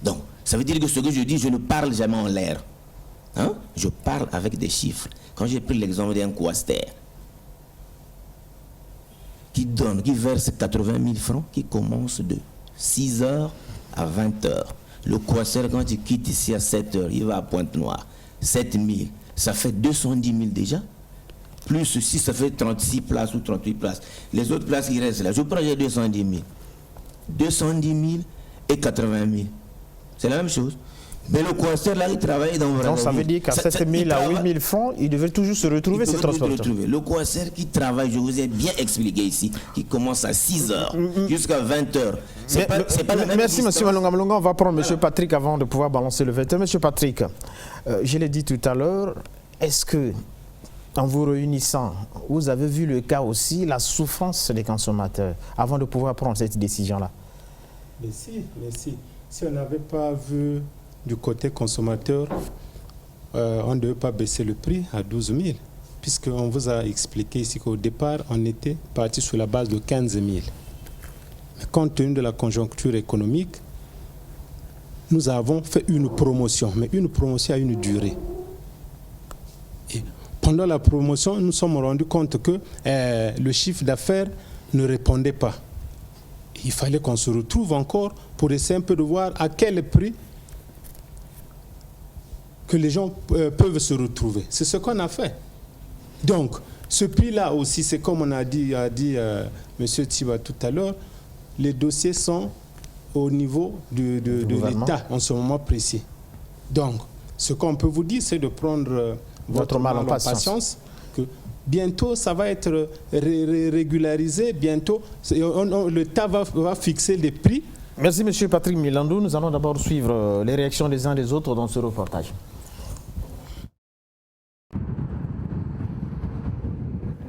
S3: Donc, ça veut dire que ce que je dis, je ne parle jamais en l'air. Hein? Je parle avec des chiffres. Quand j'ai pris l'exemple d'un coaster qui verse 80 000 francs, qui commence de 6 h à 20 h. Le coaster, quand il quitte ici à 7 h, il va à Pointe-Noire. 7 000, ça fait 210 000 déjà. Plus ceci, ça fait 36 places ou 38 places. Les autres places qui restent là, je prends 210 000. 210 000 et 80 000. C'est la même chose. Mais le coiffeur là, il travaille dans
S1: Donc ça veut dire qu'à 7 000 à 8 000 francs, il devait toujours se retrouver, ces transporteurs.
S3: Le coiffeur qui travaille, je vous ai bien expliqué ici, qui commence à 6 h jusqu'à 20 h. C'est pas la même.
S1: Merci M. Malonga. On va prendre M. Patrick avant de pouvoir balancer le vecteur. M. Patrick, je l'ai dit tout à l'heure, est-ce que, en vous réunissant, vous avez vu le cas aussi, la souffrance des consommateurs, avant de pouvoir prendre cette décision-là?
S5: Mais si. Si on n'avait pas vu du côté consommateur, on ne devait pas baisser le prix à 12 000, puisqu'on vous a expliqué ici qu'au départ, on était parti sur la base de 15 000. Mais compte tenu de la conjoncture économique, nous avons fait une promotion, mais une promotion à une durée. Et pendant la promotion, nous nous sommes rendus compte que le chiffre d'affaires ne répondait pas. Il fallait qu'on se retrouve encore pour essayer un peu de voir à quel prix que les gens peuvent se retrouver. C'est ce qu'on a fait. Donc, ce prix-là aussi, c'est comme on a dit M. Tiba tout à l'heure, les dossiers sont au niveau de l'État en ce moment précis. Donc, ce qu'on peut vous dire, c'est de prendre votre mal en patience. Que bientôt, ça va être régularisé. Bientôt, l'État va fixer les prix.
S1: Merci, M. Patrick Milandou. Nous allons d'abord suivre les réactions des uns des autres dans ce reportage.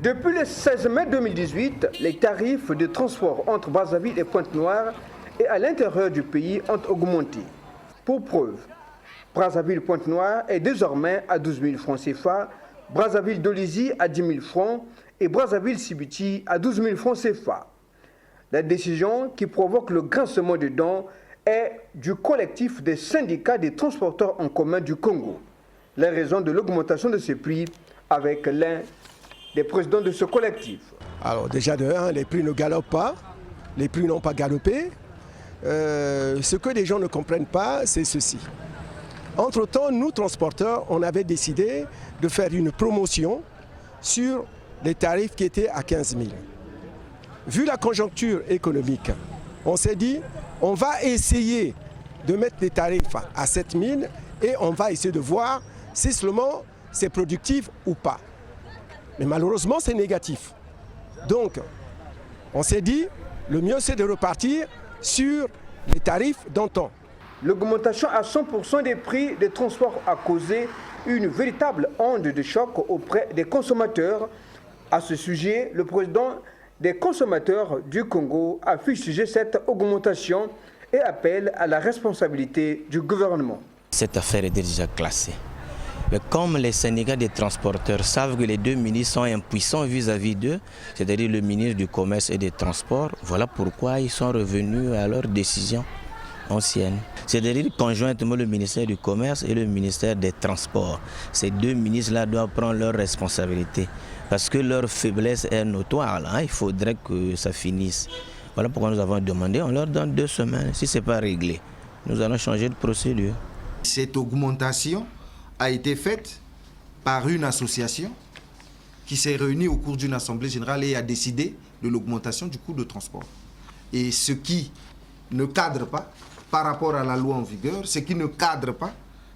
S6: Depuis le 16 mai 2018, les tarifs de transport entre Brazzaville et Pointe-Noire et à l'intérieur du pays ont augmenté. Pour preuve, Brazzaville-Pointe-Noire est désormais à 12 000 francs CFA, Brazzaville-Dolisie à 10 000 francs et Brazzaville-Sibiti à 12 000 francs CFA. La décision qui provoque le grincement des dents est du collectif des syndicats des transporteurs en commun du Congo. Les raisons de l'augmentation de ces prix avec l'un des présidents de ce collectif.
S2: Alors déjà de 1, les prix ne galopent pas, les prix n'ont pas galopé. Ce que les gens ne comprennent pas, c'est ceci. Entre-temps, nous, transporteurs, on avait décidé de faire une promotion sur les tarifs qui étaient à 15 000. Vu la conjoncture économique, on s'est dit, on va essayer de mettre les tarifs à 7 000 et on va essayer de voir si seulement c'est productif ou pas. Mais malheureusement, c'est négatif. Donc, on s'est dit, le mieux c'est de repartir sur les tarifs d'antan.
S6: L'augmentation à 100% des prix des transports a causé une véritable onde de choc auprès des consommateurs. À ce sujet, le président des consommateurs du Congo a fustigé cette augmentation et appelle à la responsabilité du gouvernement.
S3: Cette affaire est déjà classée. Mais comme les syndicats des transporteurs savent que les deux ministres sont impuissants vis-à-vis d'eux, c'est-à-dire le ministre du Commerce et des Transports, voilà pourquoi ils sont revenus à leur décision ancienne. C'est-à-dire conjointement le ministère du Commerce et le ministère des Transports. Ces deux ministres-là doivent prendre leurs responsabilités parce que leur faiblesse est notoire. Là. Il faudrait que ça finisse. Voilà pourquoi nous avons demandé, on leur donne 2 semaines. Si ce n'est pas réglé, nous allons changer de procédure.
S4: Cette augmentation a été faite par une association qui s'est réunie au cours d'une assemblée générale et a décidé de l'augmentation du coût de transport. Et ce qui ne cadre pas par rapport à la loi en vigueur, ce qui ne cadre pas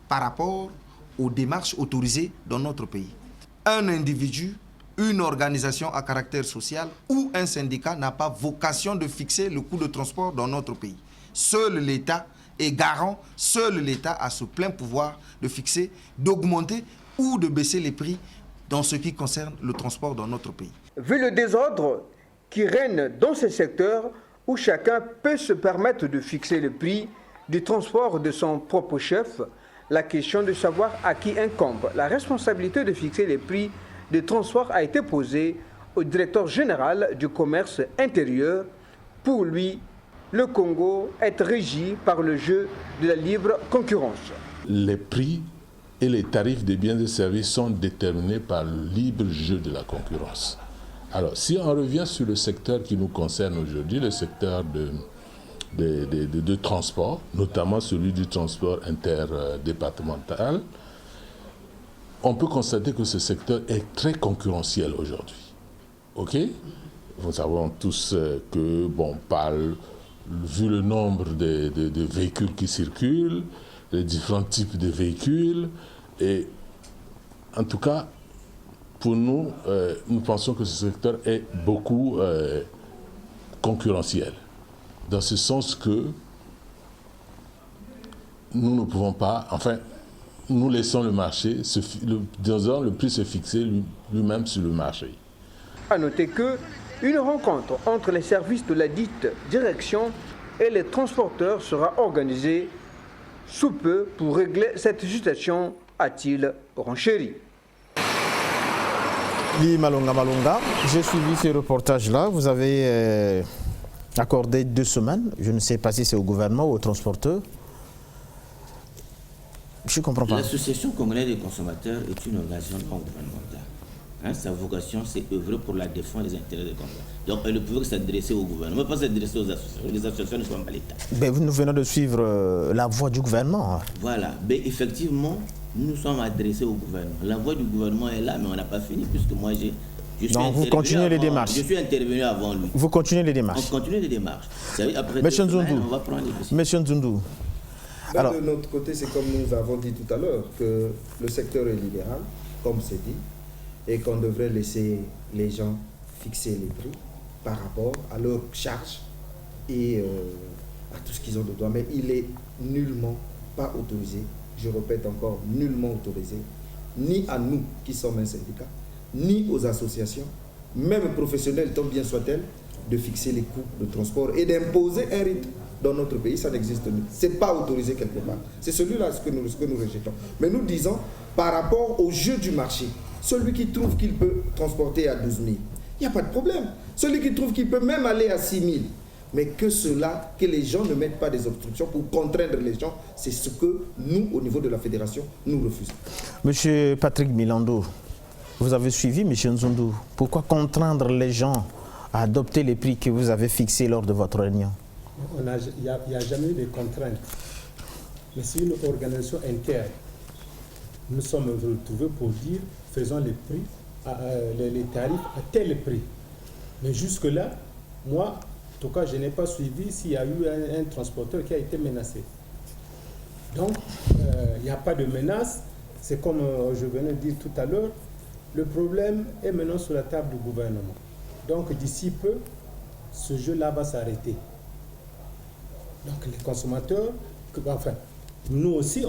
S4: par rapport aux démarches autorisées dans notre pays. Un individu, une organisation à caractère social ou un syndicat n'a pas vocation de fixer le coût de transport dans notre pays. Seul l'État est garant, seul l'État a ce plein pouvoir de fixer, d'augmenter ou de baisser les prix dans ce qui concerne le transport dans notre pays.
S6: Vu le désordre qui règne dans ces secteurs où chacun peut se permettre de fixer le prix du transport de son propre chef, la question de savoir à qui incombe la responsabilité de fixer les prix de transport a été posée au directeur général du commerce intérieur. Pour lui, le Congo est régi par le jeu de la libre concurrence.
S13: Les prix et les tarifs des biens et services sont déterminés par le libre jeu de la concurrence. Alors, si on revient sur le secteur qui nous concerne aujourd'hui, le secteur de transport, notamment celui du transport interdépartemental, on peut constater que ce secteur est très concurrentiel aujourd'hui. OK ? Nous savons tous que, vu le nombre de véhicules qui circulent, les différents types de véhicules, et en tout cas, pour nous, nous pensons que ce secteur est beaucoup concurrentiel. Dans ce sens que nous ne pouvons pas, nous laissons le marché, le prix se fixer lui-même sur le marché.
S6: A noter qu'une rencontre entre les services de la dite direction et les transporteurs sera organisée sous peu pour régler cette situation, a-t-il renchéri.
S1: Li Malonga, j'ai suivi ce reportage-là. Vous avez accordé 2 semaines. Je ne sais pas si c'est au gouvernement ou aux transporteurs. Je ne comprends pas.
S3: L'Association congolaise des consommateurs est une organisation non gouvernementale. Sa vocation, c'est œuvrer pour la défense des intérêts des consommateurs. Donc, elle ne pouvait que s'adresser au gouvernement, pas s'adresser aux associations. Les associations ne sont pas l'État.
S1: Nous venons de suivre la voie du gouvernement.
S3: Voilà. Mais effectivement, nous nous sommes adressés au gouvernement. La voie du gouvernement est là, mais on n'a pas fini, puisque moi,
S1: donc, vous continuez les démarches.
S3: Je suis intervenu avant lui.
S1: Vous continuez les démarches.
S3: On continue les démarches. Après
S1: M. Nzundu.
S3: On va prendre les décisions.
S1: M. Nzundu.
S4: Alors, de notre côté, c'est comme nous avons dit tout à l'heure, que le secteur est libéral, comme c'est dit, et qu'on devrait laisser les gens fixer les prix par rapport à leurs charges et à tout ce qu'ils ont de droit. Mais il est nullement pas autorisé, je répète encore, nullement autorisé, ni à nous qui sommes un syndicat, ni aux associations, même professionnelles, tant bien soit-elles, de fixer les coûts de transport et d'imposer un rythme. Dans notre pays, ça n'existe pas. Ce n'est pas autorisé quelque part. C'est celui-là ce que nous rejetons. Mais nous disons, par rapport au jeu du marché, celui qui trouve qu'il peut transporter à 12 000, il n'y a pas de problème. Celui qui trouve qu'il peut même aller à 6 000, mais que les gens ne mettent pas des obstructions pour contraindre les gens, c'est ce que nous, au niveau de la fédération, nous refusons.
S1: Monsieur Patrick Milando, vous avez suivi M. Nzundu. Pourquoi contraindre les gens à adopter les prix que vous avez fixés lors de votre réunion?
S5: Il n'y a jamais eu de contraintes. Mais c'est une organisation interne. Nous sommes retrouvés pour dire, faisons les prix les tarifs à tel prix. Mais jusque-là, moi, en tout cas, je n'ai pas suivi s'il y a eu un transporteur qui a été menacé. Donc, il n'y a pas de menace. C'est comme je venais de dire tout à l'heure, le problème est maintenant sur la table du gouvernement. Donc, d'ici peu, ce jeu-là va s'arrêter. Donc, les consommateurs, enfin, nous aussi,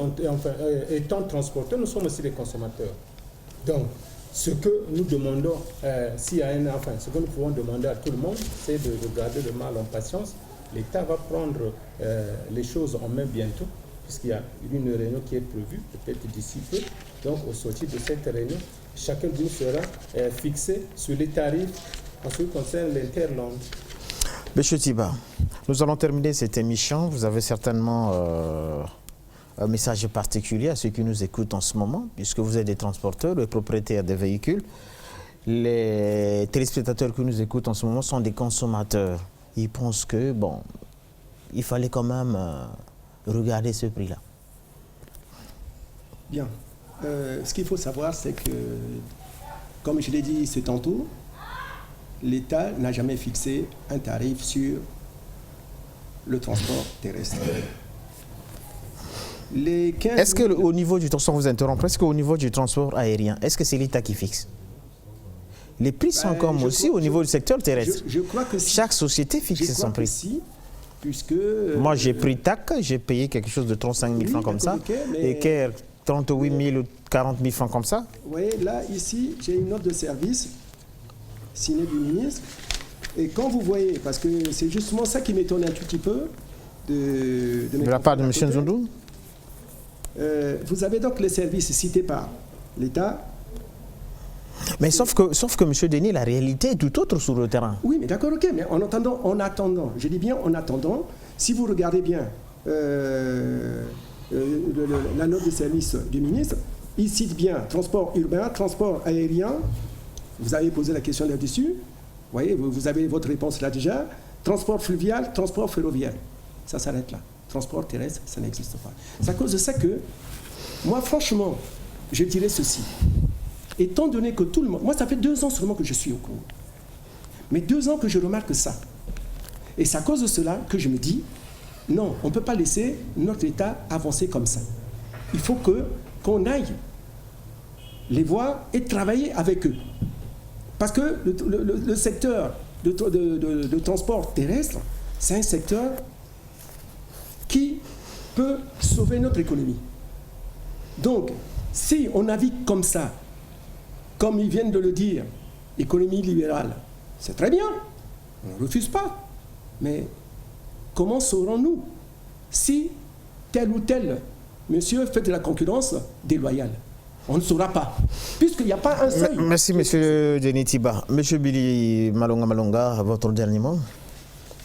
S5: étant transporteurs, nous sommes aussi des consommateurs. Donc, ce que nous demandons, ce que nous pouvons demander à tout le monde, c'est de garder le mal en patience. L'État va prendre les choses en main bientôt, puisqu'il y a une réunion qui est prévue, peut-être d'ici peu. Donc, au sortir de cette réunion, chacun de nous sera fixé sur les tarifs en ce qui concerne l'interlangue.
S1: Monsieur Tiba, nous allons terminer cette émission. Vous avez certainement un message particulier à ceux qui nous écoutent en ce moment, puisque vous êtes des transporteurs, des propriétaires des véhicules. Les téléspectateurs qui nous écoutent en ce moment sont des consommateurs. Ils pensent que, bon, il fallait quand même regarder ce prix-là.
S2: Bien. Ce qu'il faut savoir, c'est que, comme je l'ai dit c'est tantôt, l'État n'a jamais fixé un tarif sur le transport terrestre.
S1: Est-ce qu'au niveau du transport, vous interrompez, est-ce qu'au niveau du transport aérien, est-ce que c'est l'État qui fixe? Les prix sont comme aussi au niveau du secteur terrestre.
S2: Je crois que si.
S1: Chaque société fixe son prix.
S2: Si, puisque,
S1: moi, j'ai pris TAC, j'ai payé quelque chose de 35 000 francs comme ça. Et Caire, 38 000 ou 40 000 francs comme ça.
S2: Oui, là, ici, j'ai une note de service signée du ministre. Et quand vous voyez, parce que c'est justement ça qui m'étonne un tout petit peu de
S1: la part de M. Nzondou.
S2: Vous avez donc les services cités par l'État.
S1: Mais sauf que M. Denis, la réalité est tout autre sur le terrain.
S2: Oui, mais d'accord, ok. Mais en attendant, je dis bien en attendant, si vous regardez bien la note de service du ministre, il cite bien transport urbain, transport aérien. Vous avez posé la question là-dessus. Vous voyez, vous avez votre réponse là déjà. Transport fluvial, transport ferroviaire. Ça s'arrête là. Transport terrestre, ça n'existe pas. C'est à cause de ça que, moi, franchement, je dirais ceci. Étant donné que tout le monde... Moi, ça fait 2 ans seulement que je suis au courant. Mais 2 ans que je remarque ça. Et c'est à cause de cela que je me dis, non, on ne peut pas laisser notre État avancer comme ça. Il faut qu'on aille les voir et travailler avec eux. Parce que le secteur de transport terrestre, c'est un secteur qui peut sauver notre économie. Donc, si on navigue comme ça, comme ils viennent de le dire, économie libérale, c'est très bien, on ne refuse pas. Mais comment saurons-nous si tel ou tel monsieur fait de la concurrence déloyale? On ne saura pas, puisqu'il n'y a pas un seuil.
S1: Merci, M. Denis Tiba. M. Billy Malonga, votre dernier mot?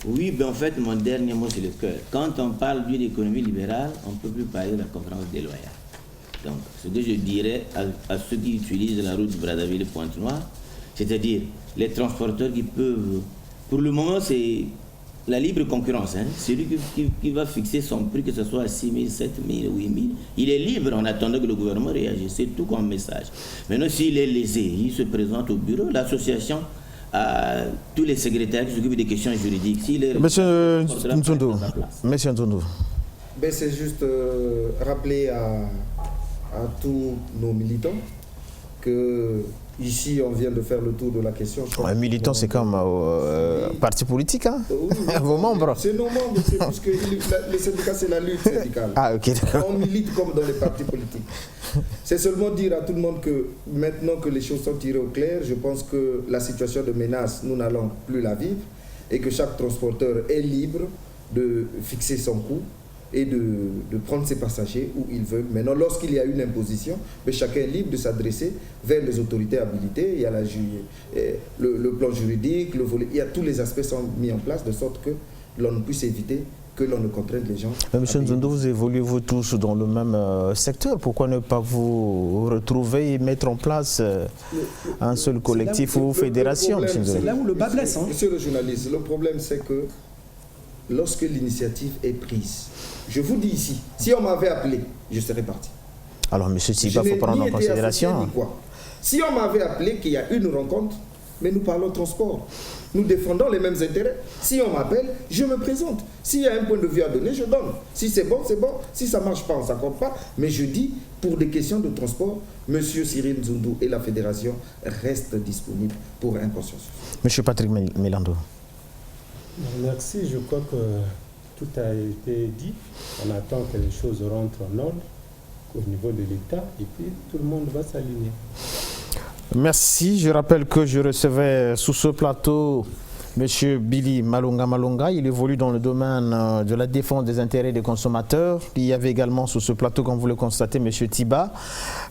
S3: Oui, ben en fait, mon dernier mot, c'est le cœur. Quand on parle d'une économie libérale, on ne peut plus parler de la concurrence déloyale. Donc, ce que je dirais à ceux qui utilisent la route Brazzaville-Pointe-Noire, c'est-à-dire les transporteurs qui peuvent... Pour le moment, c'est la libre concurrence. Hein. Celui qui va fixer son prix, que ce soit à 6 000, 7 000, 8 000, il est libre en attendant que le gouvernement réagisse. C'est tout comme message. Maintenant, s'il est lésé, il se présente au bureau. L'association a tous les secrétaires qui s'occupent des questions juridiques.
S1: Monsieur Nzondou,
S4: c'est juste rappeler à tous nos militants que ici on vient de faire le tour de la question.
S1: Un militant, c'est comme parti politique, hein?
S4: Oui,
S1: vos membres.
S4: C'est nos membres, c'est parce que les syndicats, c'est la lutte syndicale.
S1: Ah, ok, d'accord.
S4: On milite comme dans les partis politiques. C'est seulement dire à tout le monde que maintenant que les choses sont tirées au clair, je pense que la situation de menace, nous n'allons plus la vivre et que chaque transporteur est libre de fixer son coût et de prendre ses passagers où il veut. Maintenant, lorsqu'il y a une imposition, chacun est libre de s'adresser vers les autorités habilitées. Il y a le plan juridique, le volet, il y a tous les aspects sont mis en place de sorte que l'on puisse éviter que l'on ne contraigne les gens.
S1: Monsieur Nzondou, vous évoluez vous tous dans le même secteur. Pourquoi ne pas vous retrouver et mettre en place un seul collectif ou fédération?
S2: C'est là où le bas blesse.
S4: Monsieur le journaliste, le problème c'est que lorsque l'initiative est prise, je vous dis ici, si on m'avait appelé, je serais parti.
S1: Alors, monsieur Tiba, il faut prendre en considération.
S4: Si on m'avait appelé qu'il y a une rencontre, mais nous parlons transport. Nous défendons les mêmes intérêts. Si on m'appelle, je me présente. S'il y a un point de vue à donner, je donne. Si c'est bon, c'est bon. Si ça ne marche pas, on ne s'accorde pas. Mais je dis, pour des questions de transport, M. Cyril Nzundu et la Fédération restent disponibles pour un consensus.
S1: M. Patrick Milando.
S5: Merci, je crois que tout a été dit. On attend que les choses rentrent en ordre au niveau de l'État et puis tout le monde va s'aligner.
S1: Merci. Je rappelle que je recevais sous ce plateau M. Billy Malonga. Il évolue dans le domaine de la défense des intérêts des consommateurs. Il y avait également sous ce plateau, comme vous le constatez, M. Tiba,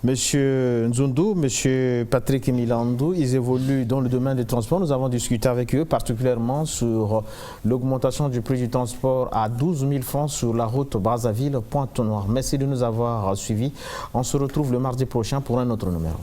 S1: M. Nzundu, M. Patrick Milandou. Ils évoluent dans le domaine des transports. Nous avons discuté avec eux particulièrement sur l'augmentation du prix du transport à 12 000 francs sur la route Brazzaville-Pointe-Noire. Merci de nous avoir suivis. On se retrouve le mardi prochain pour un autre numéro.